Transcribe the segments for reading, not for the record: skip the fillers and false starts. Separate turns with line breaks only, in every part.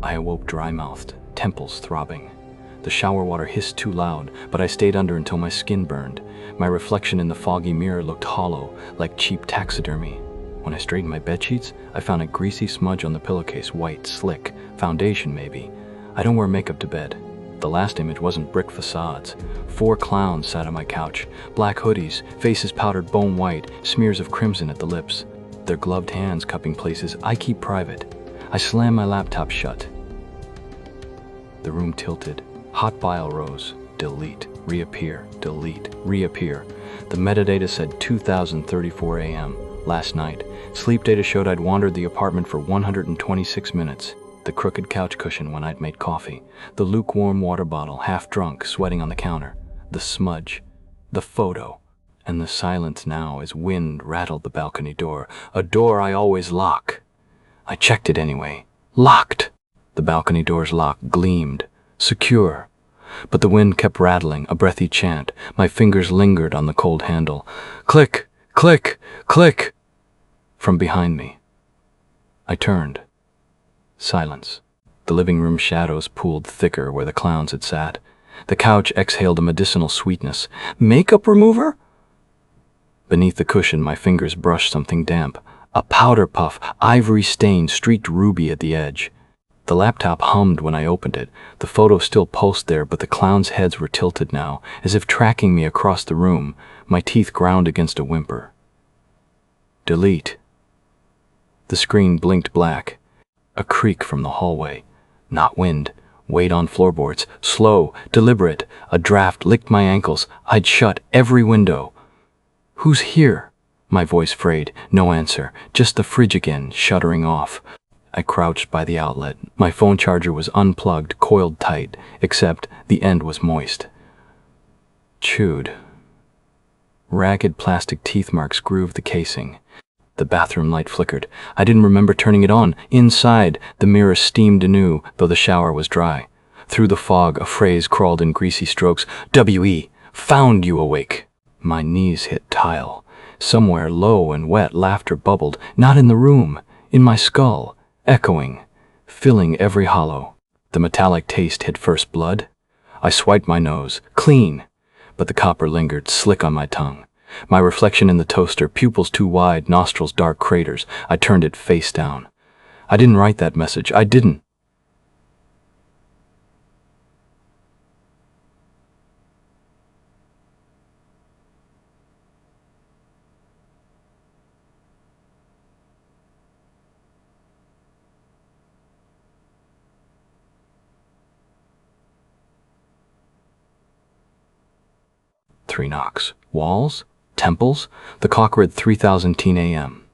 I awoke dry-mouthed, temples throbbing. The shower water hissed too loud, but I stayed under until my skin burned. My reflection in the foggy mirror looked hollow, like cheap taxidermy. When I straightened my bedsheets, I found a greasy smudge on the pillowcase, white, slick, foundation maybe. I don't wear makeup to bed. The last image wasn't brick facades. 4 clowns sat on my couch, black hoodies, faces powdered bone white, smears of crimson at the lips. Their gloved hands cupping places I keep private. I slammed my laptop shut. The room tilted. Hot bile rose. Delete, reappear, delete, reappear. The metadata said 2034 a.m. last night. Sleep data showed I'd wandered the apartment for 126 minutes. The crooked couch cushion when I'd made coffee. The lukewarm water bottle, half drunk, sweating on the counter. The smudge. The photo. And the silence now as wind rattled the balcony door. A door I always lock. I checked it anyway. Locked. The balcony door's lock gleamed. Secure. But the wind kept rattling, a breathy chant. My fingers lingered on the cold handle. Click, click, click. From behind me. I turned. Silence. The living room shadows pooled thicker where the clowns had sat. The couch exhaled a medicinal sweetness. Makeup remover? Beneath the cushion, my fingers brushed something damp. A powder puff, ivory stained, streaked ruby at the edge. The laptop hummed when I opened it. The photo still pulsed there, but the clowns' heads were tilted now, as if tracking me across the room. My teeth ground against a whimper. Delete. The screen blinked black. A creak from the hallway. Not wind. Weight on floorboards. Slow, deliberate. A draft licked my ankles. I'd shut every window. Who's here? My voice frayed. No answer. Just the fridge again, shuddering off. I crouched by the outlet. My phone charger was unplugged, coiled tight, except the end was moist. Chewed. Ragged plastic teeth marks grooved the casing. The bathroom light flickered. I didn't remember turning it on. Inside, the mirror steamed anew, though the shower was dry. Through the fog, a phrase crawled in greasy strokes. W.E. Found you awake. My knees hit tile. Somewhere low and wet, laughter bubbled. Not in the room. In my skull. Echoing. Filling every hollow. The metallic taste hit first blood. I swiped my nose. Clean. But the copper lingered, slick on my tongue. My reflection in the toaster, pupils too wide, nostrils dark craters. I turned it face down. I didn't write that message. I didn't. Three knocks. Walls? Temples? The clock read 3010 a.m.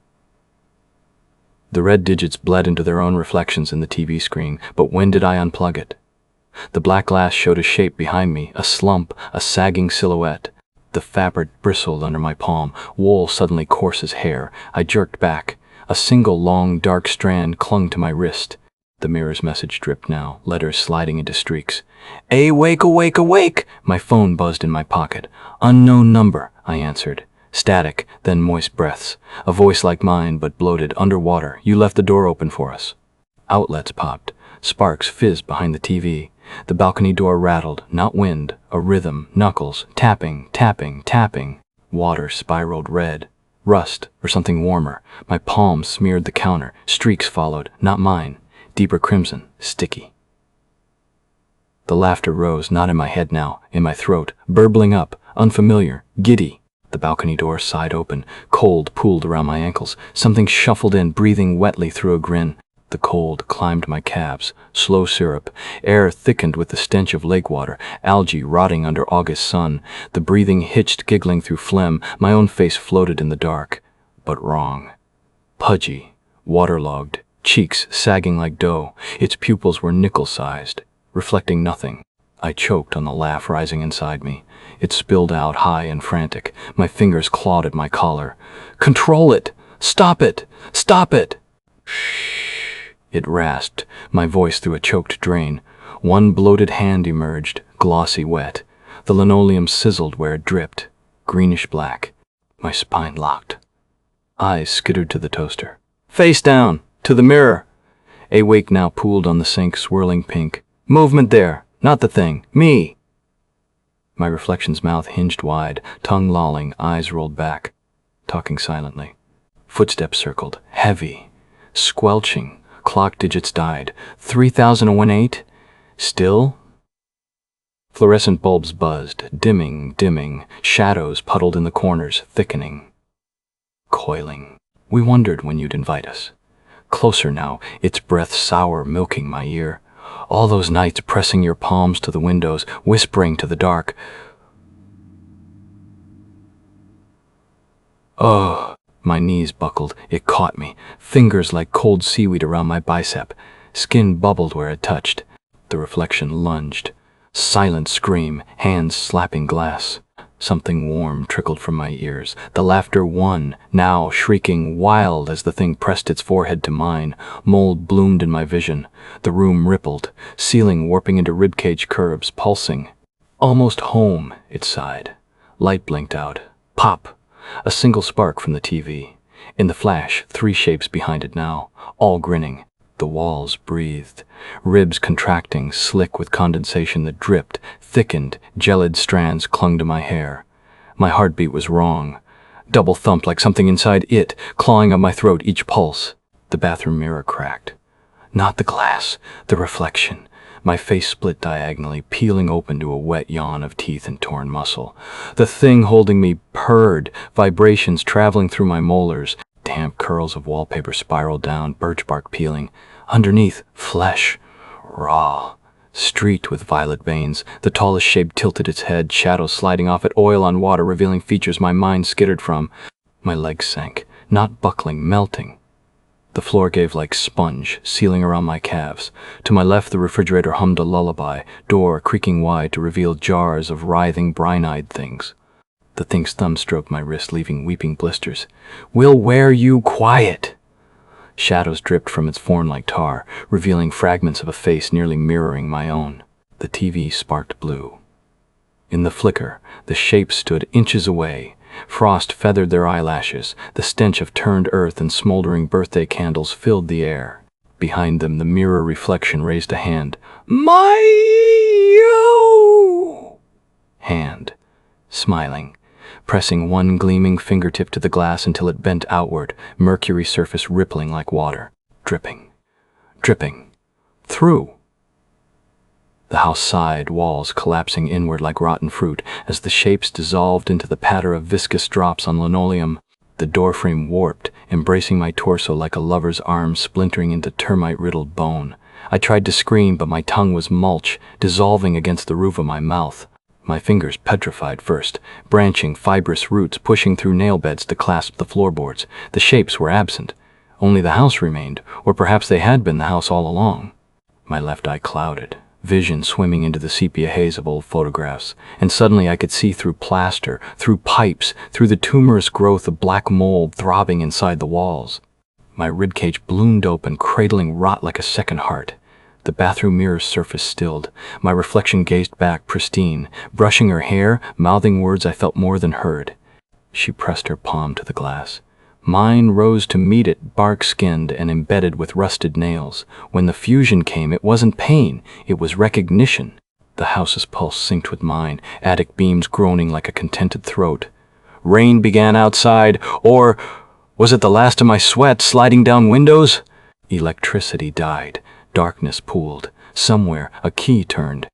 The red digits bled into their own reflections in the TV screen, but when did I unplug it? The black glass showed a shape behind me, a slump, a sagging silhouette. The fabric bristled under my palm, wool suddenly coarse as hair. I jerked back. A single long, dark strand clung to my wrist. The mirror's message dripped now, letters sliding into streaks. Awake, awake, awake! My phone buzzed in my pocket. Unknown number, I answered. Static, then moist breaths. A voice like mine, but bloated, underwater. You left the door open for us. Outlets popped. Sparks fizzed behind the TV. The balcony door rattled, not wind, a rhythm, knuckles, tapping, tapping, tapping. Water spiraled red. Rust, or something warmer. My palms smeared the counter. Streaks followed, not mine. Deeper crimson, sticky. The laughter rose, not in my head now, in my throat, burbling up, unfamiliar, giddy. The balcony door sighed open, cold pooled around my ankles. Something shuffled in, breathing wetly through a grin. The cold climbed my calves, slow syrup. Air thickened with the stench of lake water, algae rotting under August sun. The breathing hitched, giggling through phlegm. My own face floated in the dark, but wrong. Pudgy, waterlogged. Cheeks sagging like dough. Its pupils were nickel-sized, reflecting nothing. I choked on the laugh rising inside me. It spilled out high and frantic. My fingers clawed at my collar. Control it! Stop it! Stop it! Shh! It rasped, my voice through a choked drain. One bloated hand emerged, glossy wet. The linoleum sizzled where it dripped, greenish black. My spine locked. Eyes skittered to the toaster. Face down! To the mirror! A wake now pooled on the sink, swirling pink. Movement there, not the thing, me! My reflection's mouth hinged wide, tongue lolling, eyes rolled back, talking silently. Footsteps circled, heavy, squelching. Clock digits died. 3018? Still? Fluorescent bulbs buzzed, dimming, shadows puddled in the corners, thickening, coiling. We wondered when you'd invite us. Closer now, its breath sour, milking my ear. All those nights pressing your palms to the windows, whispering to the dark. Oh, my knees buckled. It caught me. Fingers like cold seaweed around my bicep. Skin bubbled where it touched. The reflection lunged. Silent scream, hands slapping glass. Something warm trickled from my ears. The laughter won, now shrieking wild as the thing pressed its forehead to mine. Mold bloomed in my vision. The room rippled, ceiling warping into ribcage curves, pulsing. Almost home, it sighed. Light blinked out. Pop! A single spark from the TV. In the flash, 3 shapes behind it now, all grinning. The walls breathed, ribs contracting, slick with condensation that dripped, thickened, gelid strands clung to my hair. My heartbeat was wrong. Double thumped like something inside it, clawing up my throat each pulse. The bathroom mirror cracked. Not the glass, the reflection. My face split diagonally, peeling open to a wet yawn of teeth and torn muscle. The thing holding me purred, vibrations traveling through my molars. Damp curls of wallpaper spiraled down, birch bark peeling. Underneath, flesh, raw, streaked with violet veins. The tallest shape tilted its head, shadows sliding off it, oil on water revealing features my mind skittered from. My legs sank, not buckling, melting. The floor gave like sponge, sealing around my calves. To my left, the refrigerator hummed a lullaby, door creaking wide to reveal jars of writhing, brine-eyed things. The thing's thumb stroked my wrist, leaving weeping blisters. "We'll wear you quiet!" Shadows dripped from its form like tar, revealing fragments of a face nearly mirroring my own. The TV sparked blue. In the flicker, the shapes stood inches away. Frost feathered their eyelashes. The stench of turned earth and smoldering birthday candles filled the air. Behind them, the mirror reflection raised a hand. My hand, smiling, pressing one gleaming fingertip to the glass until it bent outward, mercury surface rippling like water, dripping, dripping, through. The house sighed, walls collapsing inward like rotten fruit as the shapes dissolved into the patter of viscous drops on linoleum. The doorframe warped, embracing my torso like a lover's arm splintering into termite-riddled bone. I tried to scream, but my tongue was mulch, dissolving against the roof of my mouth. My fingers petrified first, branching, fibrous roots pushing through nail beds to clasp the floorboards. The shapes were absent. Only the house remained, or perhaps they had been the house all along. My left eye clouded, vision swimming into the sepia haze of old photographs, and suddenly I could see through plaster, through pipes, through the tumorous growth of black mold throbbing inside the walls. My ribcage ballooned open, cradling rot like a second heart. The bathroom mirror's surface stilled. My reflection gazed back, pristine, brushing her hair, mouthing words I felt more than heard. She pressed her palm to the glass. Mine rose to meet it, bark-skinned and embedded with rusted nails. When the fusion came, it wasn't pain, it was recognition. The house's pulse synced with mine, attic beams groaning like a contented throat. Rain began outside, or was it the last of my sweat sliding down windows? Electricity died. Darkness pooled. Somewhere, a key turned.